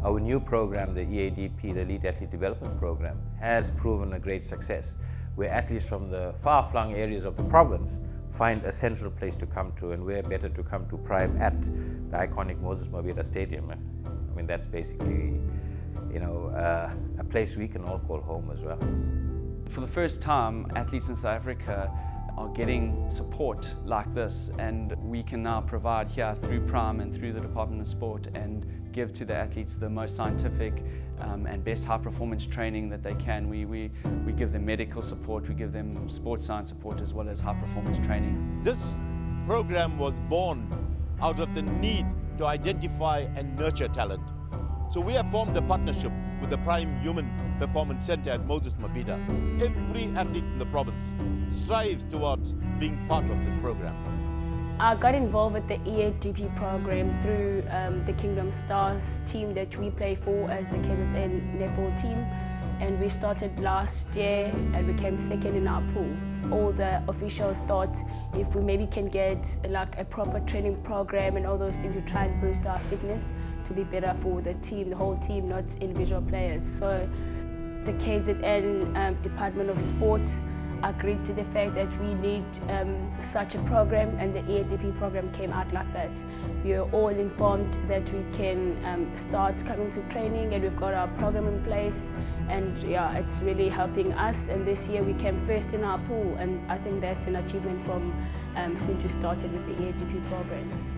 Our new program, the EADP, the Elite Athlete Development Program, has proven a great success, where athletes from the far-flung areas of the province find a central place to come to, and where better to come to Prime at the iconic Moses Mabhida Stadium. I mean, that's basically, a place we can all call home as well. For the first time, athletes in South Africa are getting support like this, and we can now provide here through Prime and through the Department of Sport and give to the athletes the most scientific and best high performance training that they can. We give them medical support, we give them sports science support as well as high performance training. This program was born out of the need to identify and nurture talent. So we have formed a partnership with the Prime Human Performance Center at Moses Mabhida. Every athlete in the province strives towards being part of this program. I got involved with the EADP program through the Kingdom Stars team that we play for as the KZN netball team, and we started last year and became second in our pool. All the officials thought if we maybe can get like a proper training program and all those things to try and boost our fitness to be better for the team, the whole team, not individual players. So the KZN Department of Sport agreed to the fact that we need such a program, and the EADP program came out like that. We are all informed that we can start coming to training, and we've got our program in place, and yeah, it's really helping us. And this year we came first in our pool, and I think that's an achievement from since we started with the EADP program.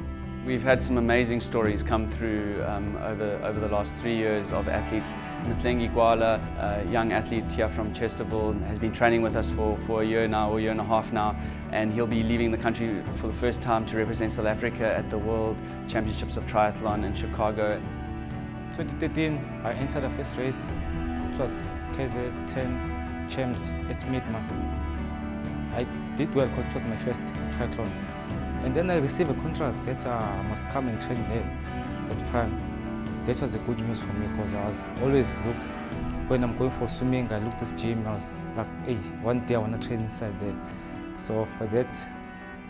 We've had some amazing stories come through over the last 3 years of athletes. Mthlengi Gwala, a young athlete here from Chesterville, has been training with us for a year now, or a year and a half now, and he'll be leaving the country for the first time to represent South Africa at the World Championships of Triathlon in Chicago. 2013, I entered the first race. It was KZ10 Champs at Midma. I did well because it was my first triathlon. And then I received a contract that I must come and train there at Prime. That was a good news for me because I was always when I'm going for swimming, I look at this gym, I was like, hey, one day I want to train inside there. So for that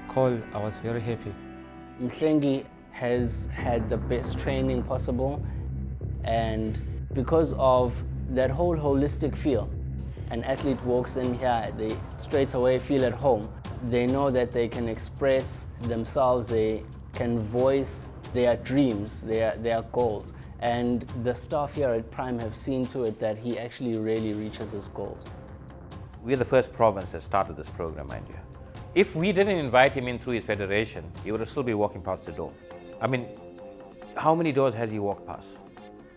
call, I was very happy. Mthlengi has had the best training possible, and because of that whole holistic feel, an athlete walks in here, they straight away feel at home. They know that they can express themselves, they can voice their dreams, their goals. And the staff here at Prime have seen to it that he actually really reaches his goals. We're the first province that started this program, mind you. If we didn't invite him in through his federation, he would have still been walking past the door. I mean, how many doors has he walked past?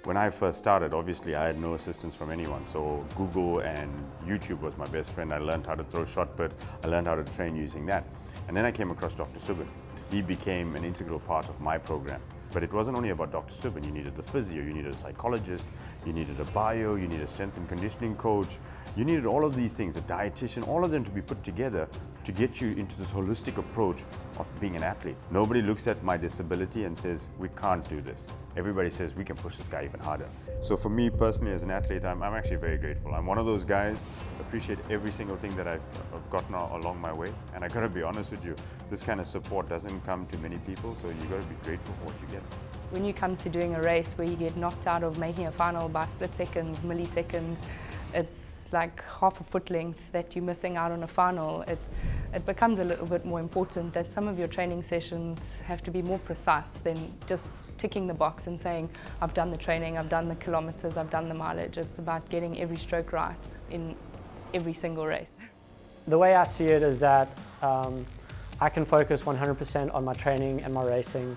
When I first started, obviously I had no assistance from anyone, so Google and YouTube was my best friend. I learned how to throw shot put, I learned how to train using that. And then I came across Dr. Subin. He became an integral part of my program. But it wasn't only about Dr. Subin. You needed the physio, you needed a psychologist, you needed a bio, you needed a strength and conditioning coach. You needed all of these things, a dietitian, all of them to be put together to get you into this holistic approach of being an athlete. Nobody looks at my disability and says, we can't do this. Everybody says, we can push this guy even harder. So for me personally as an athlete, I'm actually very grateful. I'm one of those guys, appreciate every single thing that I've gotten along my way. And I gotta be honest with you, this kind of support doesn't come to many people, so you gotta be grateful for what you get. When you come to doing a race where you get knocked out of making a final by split seconds, milliseconds, it's like half a foot length that you're missing out on a final. It becomes a little bit more important that some of your training sessions have to be more precise than just ticking the box and saying, I've done the training, I've done the kilometers, I've done the mileage. It's about getting every stroke right in every single race. The way I see it is that I can focus 100% on my training and my racing.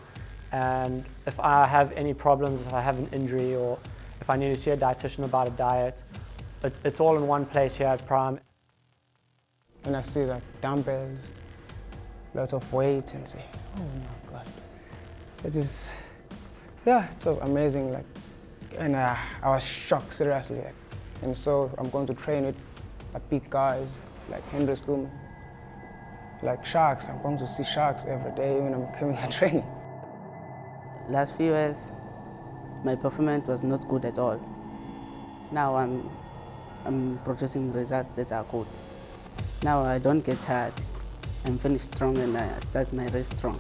And if I have any problems, if I have an injury, or if I need to see a dietitian about a diet, it's all in one place here at Prime. When I see like dumbbells, lots of weight, and say, oh my God. It was amazing. And I was shocked, seriously. And so I'm going to train with big guys like Henry Schoolman, like sharks. I'm going to see sharks every day when I'm coming and training. Last few years, my performance was not good at all. Now I'm producing results that are good. Now I don't get tired. I'm finished strong and I start my race strong.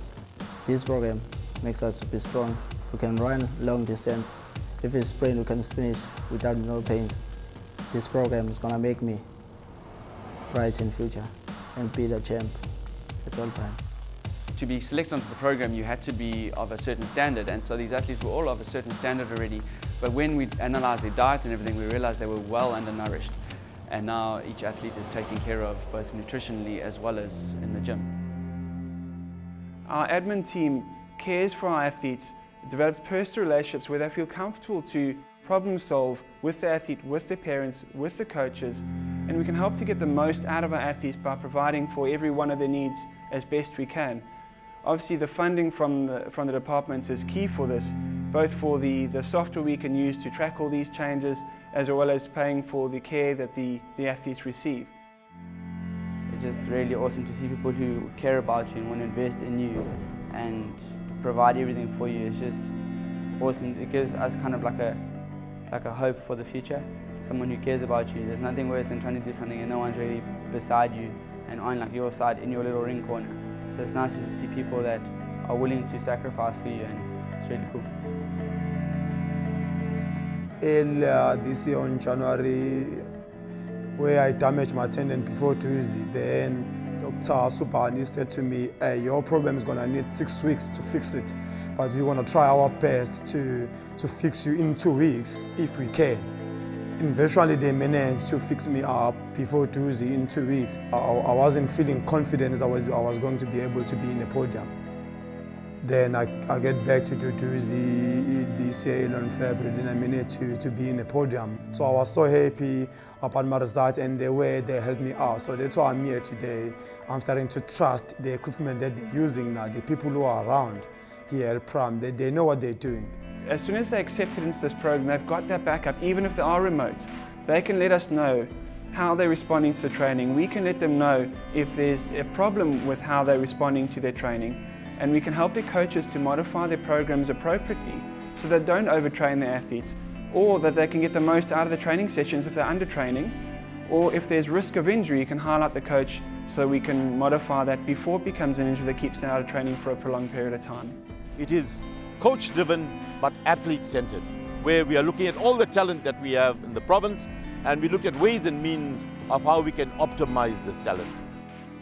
This program makes us super strong. We can run long distance if it's sprained, we can finish without no pains. This program is gonna make me bright in future and be the champ at all times. To be selected onto the program, you had to be of a certain standard, and so these athletes were all of a certain standard already. But when we analysed their diet and everything, we realised they were well undernourished. And now each athlete is taken care of both nutritionally as well as in the gym. Our admin team cares for our athletes, develops personal relationships where they feel comfortable to problem solve with the athlete, with their parents, with the coaches, and we can help to get the most out of our athletes by providing for every one of their needs as best we can. Obviously the funding from the department is key for this, both for the software we can use to track all these changes, as well as paying for the care that the athletes receive. It's just really awesome to see people who care about you and want to invest in you and provide everything for you. It's just awesome. It gives us kind of like a hope for the future. Someone who cares about you. There's nothing worse than trying to do something and no one's really beside you and on like your side in your little ring corner. So it's nice to see people that are willing to sacrifice for you, and it's really cool. Earlier this year on January, where I damaged my tendon before Tuesday, then Dr. Supani said to me, hey, your problem is gonna need 6 weeks to fix it, but we're gonna try our best to fix you in 2 weeks if we can. Eventually they managed to fix me up before Tuesday in 2 weeks. I wasn't feeling confident as I was going to be able to be in the podium. Then I get back to do Tuesday this year in February, then I managed to be in the podium. So I was so happy about my result and the way they helped me out. So that's why I'm here today. I'm starting to trust the equipment that they're using now, the people who are around here at Pram, they know what they're doing. As soon as they're accepted into this program, they've got that backup, even if they are remote. They can let us know how they're responding to the training. We can let them know if there's a problem with how they're responding to their training, and we can help their coaches to modify their programs appropriately so they don't overtrain their athletes, or that they can get the most out of the training sessions if they're under training, or if there's risk of injury, you can highlight the coach so we can modify that before it becomes an injury that keeps them out of training for a prolonged period of time. It is coach-driven but athlete-centered, where we are looking at all the talent that we have in the province, and we look at ways and means of how we can optimize this talent.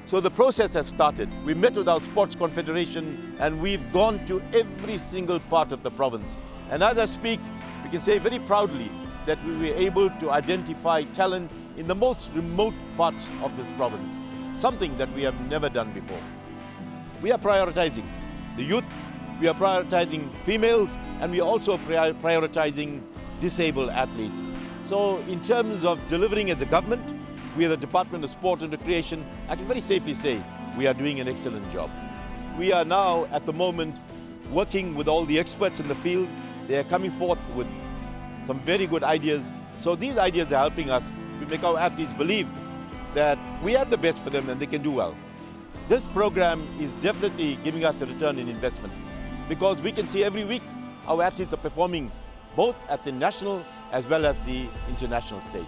So the process has started. We met with our sports confederation and we've gone to every single part of the province. And as I speak, we can say very proudly that we were able to identify talent in the most remote parts of this province, something that we have never done before. We are prioritizing the youth, we are prioritizing females, and we are also prioritizing disabled athletes. So in terms of delivering as a government, we are the Department of Sport and Recreation. I can very safely say we are doing an excellent job. We are now at the moment working with all the experts in the field. They are coming forth with some very good ideas. So these ideas are helping us to make our athletes believe that we have the best for them and they can do well. This program is definitely giving us a return in investment, because we can see every week our athletes are performing both at the national as well as the international stage.